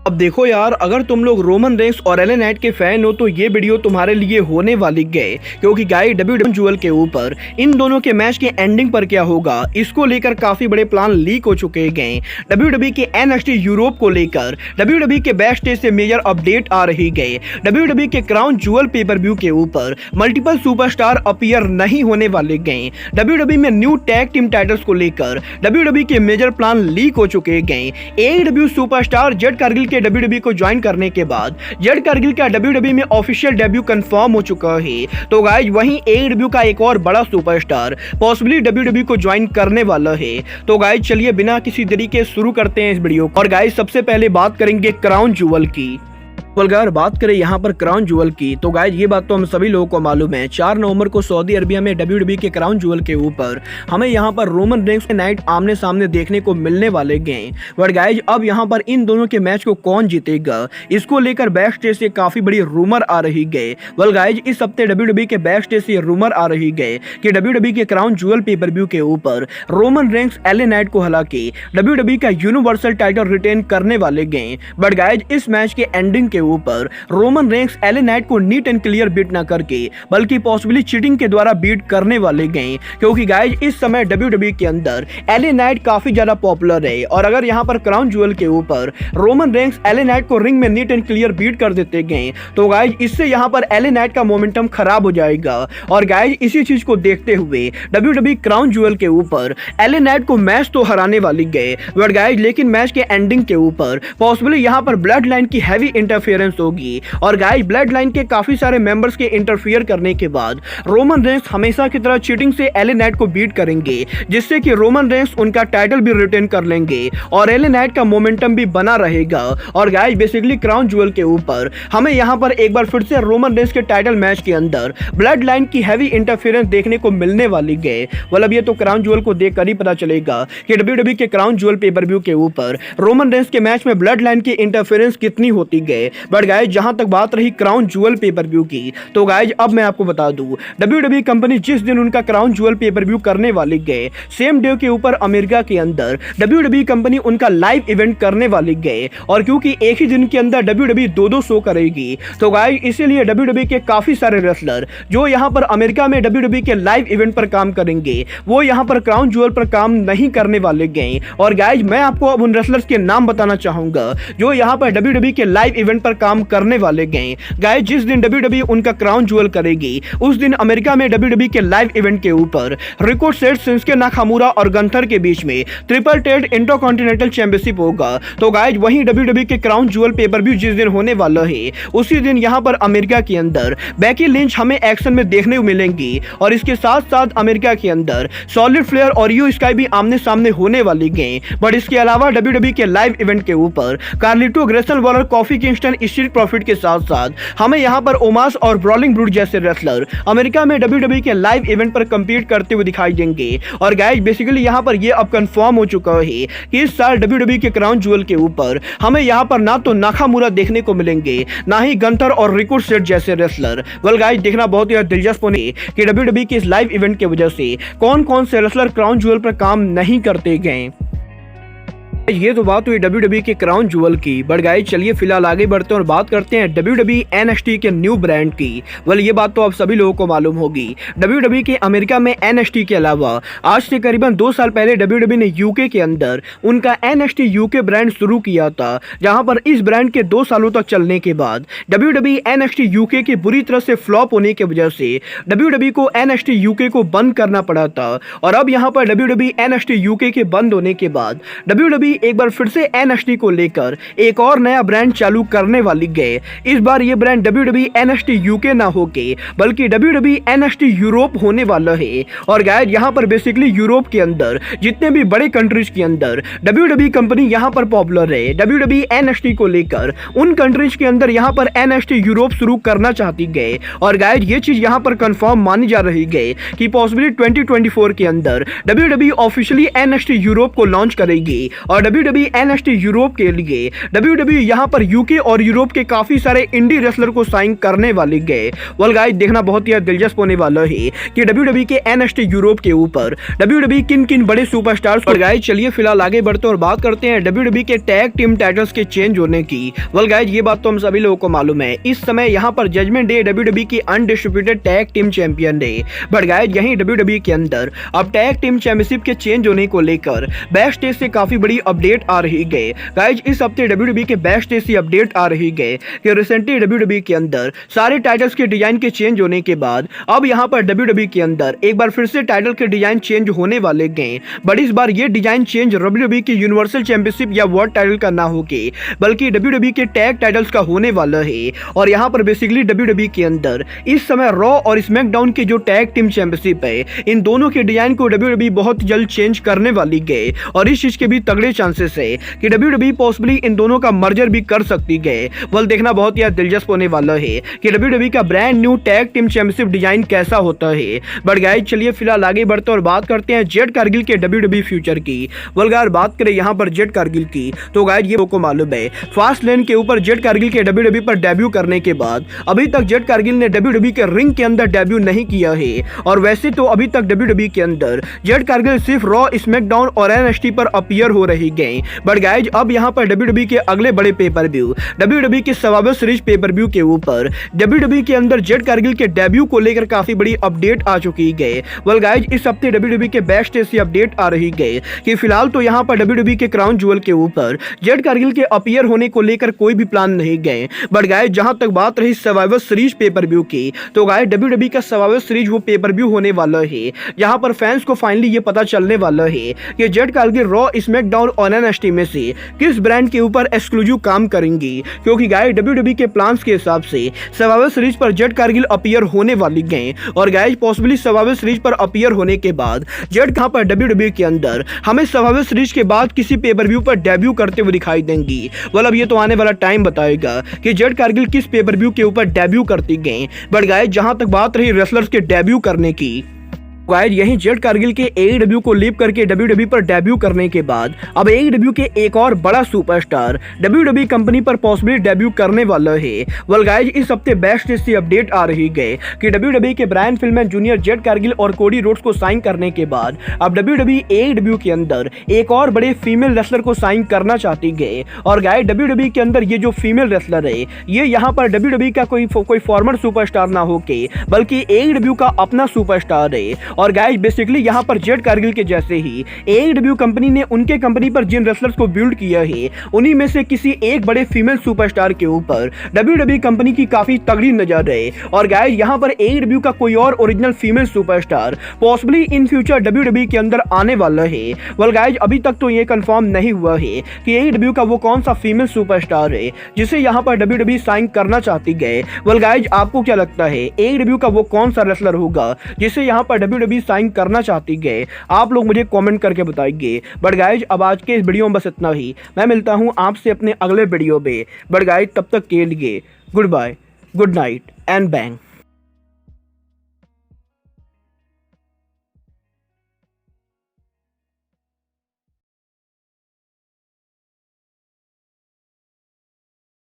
अब देखो यार, अगर तुम लोग रोमन रेंस और एले नाइट के फैन हो तो ये वीडियो तुम्हारे लिए होने वाली है, क्योंकि गाइस डब्ल्यूडब्ल्यूई ज्वेल के ऊपर इन दोनों के मैच के एंडिंग पर क्या होगा इसको लेकर काफी बड़े प्लान लीक हो चुके हैं। डब्ल्यूडब्ल्यूई के एनएक्सटी यूरोप को लेकर डब्ल्यूडब्ल्यूई के बैक स्टेज से मेजर अपडेट आ रही है। डब्ल्यूडब्ल्यूई के क्राउन ज्वेल पेपर व्यू के ऊपर मल्टीपल सुपरस्टार अपीयर नहीं होने वाले हैं। डब्ल्यूडब्ल्यूई में न्यू टैग टीम टाइटल्स को लेकर डब्ल्यूडब्ल्यूई के मेजर प्लान लीक हो चुके हैं। एईडब्ल्यू सुपरस्टार जेड कारगिल के डब्ल्यूडब्ल्यूई को ज्वाइन करने के बाद जेड कारगिल का डब्ल्यूडब्ल्यूई में ऑफिशियल डेब्यू कंफर्म हो चुका है। तो गाइस वहीं एईडब्ल्यू का एक और बड़ा सुपरस्टार पॉसिबली डब्ल्यूडब्ल्यूई को ज्वाइन करने वाला है। तो गाइस चलिए बिना किसी देरी के शुरू करते हैं इस वीडियो को। और गाइस सबसे पहले बात करेंगे क्राउन ज्वेल की। अगर बात करें यहाँ पर क्राउन ज्वेल की तो गाइस ये बात तो हम सभी लोगों को मालूम है, 4 नवंबर को सऊदी अरबिया में डब्ल्यूडब्ल्यूई के क्राउन ज्वेल के ऊपर हमें यहाँ पर रोमन रेंस के नाइट आमने सामने देखने को मिलने वाले हैं। बट गाइस अब यहाँ पर इन दोनों के मैच को कौन जीतेगा इसको लेकर बैक स्टेज से काफी बड़ी रूमर आ रही है। वेल गाइस इस हफ्ते डब्ल्यूडब्ल्यूई के बैक स्टेज से रूमर आ रही है कि डब्ल्यूडब्ल्यूई के क्राउन ज्वेल पेपर व्यू के ऊपर रोमन रेंस एले नाइट को हरा के डब्ल्यूडब्ल्यूई का यूनिवर्सल टाइटल रिटेन करने वाले हैं। बट गाइस इस मैच के एंडिंग के ऊपर रोमन रेंस एले नाइट को नीट एंड क्लियर बीट ना करके बल्कि पॉसिबली चीटिंग के द्वारा बीट करने वाले हैं, क्योंकि गाइस इस समय डब्ल्यूडब्ल्यूई के अंदर एले नाइट काफी ज्यादा पॉपुलर है। और अगर यहां पर क्राउन ज्वेल के ऊपर रोमन रेंस एले नाइट को रिंग में नीट एंड क्लियर बीट कर देते हैं तो गाइस इससे यहां पर एले नाइट का मोमेंटम खराब हो जाएगा। और गाइस इसी चीज को देखते हुए डब्ल्यूडब्ल्यूई क्राउन ज्वेल के ऊपर एले नाइट को मैच तो हराने वाली है, बट गाइस लेकिन मैच के एंडिंग के ऊपर पॉसिबली यहां पर ब्लड लाइन की हैवी इंटरफेरेंस होगी। और गाइस ब्लड लाइन के काफी सारे मेंबर्स के इंटरफियर करने के बाद रोमन रेंस हमेशा की तरह चीटिंग से एले नाइट को बीट करेंगे, जिससे कि रोमन रेंस उनका टाइटल भी रिटेन कर लेंगे और एले नाइट का मोमेंटम भी बना रहेगा। और गाइस बेसिकली क्राउन ज्वेल के ऊपर हमें यहां पर एक बार फिर से रोमन रेंस के टाइटल मैच के अंदर ब्लड लाइन की हैवी इंटरफेरेंस देखने को मिलने वाली है। मतलब ये तो क्राउन ज्वेल को देखकर ही पता चलेगा कि डब्ल्यूडब्ल्यूई के क्राउन ज्वेल पेपर व्यू के ऊपर रोमन रेंस के मैच में ब्लड लाइन की इंटरफेरेंस कितनी होती है। बट गाइस जहां तक बात रही क्राउन ज्वेल पेपर व्यू की तो गाइस अब मैं आपको बता दूं डब्ल्यूडब्ल्यूई कंपनी जिस दिन उनका क्राउन ज्वेल पेपर व्यू करने वाली है सेम डे के ऊपर अमेरिका के अंदर डब्ल्यूडब्ल्यूई कंपनी उनका लाइव इवेंट करने वाली है। और क्योंकि एक ही दिन के अंदर डब्ल्यूडब्ल्यूई 2-2 शो करेगी तो गाइस इसीलिए डब्ल्यूडब्ल्यूई के काफी सारे रेसलर जो यहां पर अमेरिका में डब्ल्यूडब्ल्यूई के लाइव इवेंट पर काम करेंगे वो यहां पर क्राउन ज्वेल पर काम नहीं करने वाले हैं। और गाइस मैं आपको अब उन रेसलर्स के नाम बताना चाहूंगा जो यहां पर डब्ल्यूडब्ल्यूई के लाइव इवेंट पर काम करने वाले हैं। गाइस जिस दिन डब्ल्यूडब्ल्यूई उनका क्राउन ज्वेल करेगी उस दिन अमेरिका में डब्ल्यूडब्ल्यूई के लाइव इवेंट के ऊपर रिको सेट, शिंसुके नाकामुरा और गंथर के बीच में ट्रिपल थ्रेट इंटरकॉन्टिनेंटल चैंपियनशिप होगा। तो गाइस वहीं डब्ल्यूडब्ल्यूई के क्राउन ज्वेल पेपर व्यू जिस दिन होने वाला है उसी दिन यहां पर अमेरिका के अंदर बेकी लिंच हमें एक्शन में देखने को मिलेंगी। और इसके साथ साथ अमेरिका के अंदर सॉलिड फ्लेयर और यू स्काई भी आमने सामने होने वाली हैं। बट इसके अलावा डब्ल्यूडब्ल्यूई के लाइव इवेंट के ऊपर Carlito, Grayson Waller, Kofi Kingston, street profit के साथ साथ हमें यहां पर ओमास और ब्रॉलिंग ब्रूड जैसे रेसलर अमेरिका में डब्ल्यूडब्ल्यूई के लाइव इवेंट पर कंपीट करते हुए दिखाई देंगे। और गाइस बेसिकली यहां पर यह अब कंफर्म हो चुका है कि इस साल डब्ल्यूडब्ल्यूई के क्राउन ज्वेल के ऊपर हमें यहां पर ना तो नाकामुरा देखने को मिलेंगे ना ही गंथर और रिको सेट जैसे रेसलर। वेल गाइस देखना बहुत ही दिलचस्प होने कि डब्ल्यूडब्ल्यूई के इस लाइव इवेंट की वजह से कौन कौन से रेसलर क्राउन ज्वेल पर काम नहीं करते गए। ये तो बात हुई डब्ल्यूडब्ल्यूई के क्राउन ज्वेल की। बट गाइस चलिए फिलहाल आगे बढ़ते हैं और बात करते हैं डब्ल्यूडब्ल्यूई एनएक्सटी के न्यू ब्रांड की। वेल ये बात तो आप सभी लोगों को मालूम होगी, डब्ल्यूडब्ल्यूई के अमेरिका में एनएक्सटी के अलावा आज से करीबन 2 साल पहले डब्ल्यूडब्ल्यूई ने यूके के अंदर उनका एनएक्सटी यूके ब्रांड शुरू किया था, जहां पर इस ब्रांड के 2 सालों तक चलने के बाद डब्ल्यूडब्ल्यूई एनएक्सटी यूके की बुरी तरह से फ्लॉप होने की वजह से डब्ल्यूडब्ल्यूई को एनएक्सटी यूके को बंद करना पड़ा था। और अब यहां पर डब्ल्यूडब्ल्यूई एनएक्सटी यूके के बंद होने के बाद डब्ल्यूडब्ल्यूई एक बार फिर से एनएक्सटी को लेकर एक और नया ब्रांड चालू करने वाली है। इस बार ये ब्रांड डब्ल्यूडब्ल्यूई एनएक्सटी यूके ना होके बल्कि डब्ल्यूडब्ल्यूई एनएक्सटी यूरोप होने वाला है। और गाइस यहां पर बेसिकली यूरोप के अंदर जितने भी बड़े कंट्रीज के अंदर डब्ल्यूडब्ल्यूई कंपनी यहां पर पॉपुलर है, डब्ल्यूडब्ल्यूई एनएक्सटी को लेकर उन कंट्रीज के अंदर यहां पर एनएक्सटी यूरोप शुरू करना चाहती है। और गाइस ये चीज यहां पर कंफर्म मानी जा रही है कि पॉसिबली 2024 के अंदर डब्ल्यूडब्ल्यूई ऑफिशियली एनएक्सटी यूरोप को लॉन्च करेगी। और और WWE NXT यूरोप के लिए WWE यहां पर यूके और यूरोप के काफी सारे इंडी रेसलर को साइन करने वाले गए। वेल गाइस, देखना बहुत ही दिलचस्प होने वाला है कि WWE के NXT यूरोप के ऊपर WWE किन किन बड़े सुपरस्टार्स पर। गाइस चलिए फिलहाल आगे बढ़ते और बात करते हैं WWE के टैग टीम टाइटल्स के चेंज होने की। वेल गाइस, ये बात तो हम सभी लोगों को मालूम है, इस समय यहाँ पर जजमेंट डे WWE की अनडिस्ट्रिब्यूटेड टैग टीम चैंपियन है। बट गाइस यहीं WWE के अंदर अब टैग टीम चैंपियनशिप के चेंज होने को लेकर बैक स्टेज से काफी बड़ी अपडेट आ रही है। गाइस इस हफ्ते WWE के बैक स्टेज से अपडेट आ रही है कि रिसेंटली WWE के अंदर सारे टाइटल्स के डिजाइन के चेंज होने के बाद अब यहाँ पर WWE के अंदर एक बार फिर से टाइटल के डिजाइन चेंज होने वाले गए। बट इस बार ये डिजाइन चेंज WWE की यूनिवर्सल चैंपियनशिप या वर्ल्ड टाइटल का ना होके बल्कि WWE के टैग टाइटल्स का होने वाला है। और यहाँ पर बेसिकली WWE के अंदर इस समय रॉ और स्मैकडाउन की जो टैग टीम चैंपियनशिप है, इन दोनों के डिजाइन को WWE बहुत जल्द चेंज करने वाली गए। और इस चीज के भी तगड़े चांसेस है कि WWE पॉसिबली इन दोनों का मर्जर भी कर सकती है। वल देखना बहुत ही दिलचस्प होने वाला है कि WWE का brand new tag team championship design कैसा होता है। बट गाइस चलिए फिलहाल आगे बढ़ते और बात करते हैं जेड कारगिल के WWE फ्यूचर की। वल गाइस बात करें यहाँ पर जेड कारगिल की तो गाइस ये को मालूम है, फास्ट लेन के ऊपर जेड कारगिल के WWE पर डेब्यू करने के बाद अभी तक जेड कारगिल ने WWE के रिंग के अंदर डेब्यू नहीं किया है। और वैसे तो अभी तक WWE के अंदर जेड कारगिल सिर्फ रॉ, स्मैकडाउन और NXT पर अपीयर हो रही गए। बट गाइस अब यहाँ पर WWE के अगले बड़े पेपर व्यू WWE के सर्वाइवर सीरीज पेपर व्यू के ऊपर WWE के अंदर जेड कारगिल के डेब्यू को लेकर काफी बड़ी अपडेट आ चुकी है। वेल गाइस इस हफ्ते WWE के बैक स्टेज से अपडेट आ रही है कि फिलहाल तो यहाँ पर WWE के क्राउन ज्वेल के ऊपर जेड कारगिल के अपीयर होने को लेकर कोई भी प्लान नहीं गए। बट गाइस जहां तक बात रही सर्वाइवर सीरीज पेपर व्यू की तो गाइस WWE का सर्वाइवर सीरीज वो पेपर व्यू होने वाला है जहां पर फैंस को फाइनली ये पता चलने वाला है कि जेड कारगिल रॉ, स्मैकडाउन और NXT में से किस ब्रांड के ऊपर एक्सक्लूसिव काम करेंगी। क्योंकि गाइस WWE के प्लान्स के हिसाब से सर्वाइवर सीरीज पर जेड कारगिल अपीयर होने वाली गए। और गाइस पॉसिबली सर्वाइवर सीरीज पर अपीयर होने के बाद जेड कहां पर WWE के अंदर हमें सर्वाइवर सीरीज के बाद किसी पेपर व्यू पर डेब्यू करते हुए दिखाई देंगी। मतलब ये तो आने वाला टाइम बताएगा कि जेड कारगिल किस पेपर व्यू के ऊपर डेब्यू करती गए। बट गाइस जहां तक बात रही रेसलर्स के डेब्यू करने की, गाइस यहीं जेड कारगिल के AEW को लीव करके WWE पर डेब्यू करने के बाद अब AEW के एक और बड़ा सुपरस्टार WWE कंपनी पर पॉसिबली डेब्यू करने वाला है। वेल गाइस इस हफ्ते बैक स्टेज से अपडेट आ रही है कि WWE के ब्रायन फिल्मैन जूनियर जेड कारगिल और कोडी रोड्स को साइन करने के बाद अब WWE AEW के अंदर एक और बड़े फीमेल रेसलर को साइन करना चाहती है। और गाइस WWE के अंदर ये जो फीमेल रेसलर है ये यहाँ पर WWE का कोई फॉर्मर सुपरस्टार ना होके बल्कि AEW का अपना सुपरस्टार है। और गाइस बेसिकली यहाँ पर जेड कारगिल के जैसे ही AEW कंपनी ने उनके कंपनी पर जिन रेसलर्स को बिल्ड किया है उन्हीं में से किसी एक बड़े फीमेल सुपरस्टार के ऊपर WWE कंपनी की काफी तगड़ी नजर है। और गाइस यहाँ पर AEW का कोई और original female superstar possibly in future WWE के अंदर आने वाला है। वेल गाइस अभी तक तो ये कंफर्म नहीं हुआ है कि AEW का वो कौन सा फीमेल सुपरस्टार है जिसे यहाँ पर WWE साइन करना चाहती है। वेल गाइस आपको क्या लगता है AEW का वो कौन सा रेसलर होगा जिसे यहाँ पर WWE साइन करना चाहती है? आप लोग मुझे कमेंट करके बताइए। बट गाइज अब आज के इस वीडियो में बस इतना ही। मैं मिलता हूं आपसे अपने अगले वीडियो में। बट गाइज तब तक के लिए goodbye, good night and bang.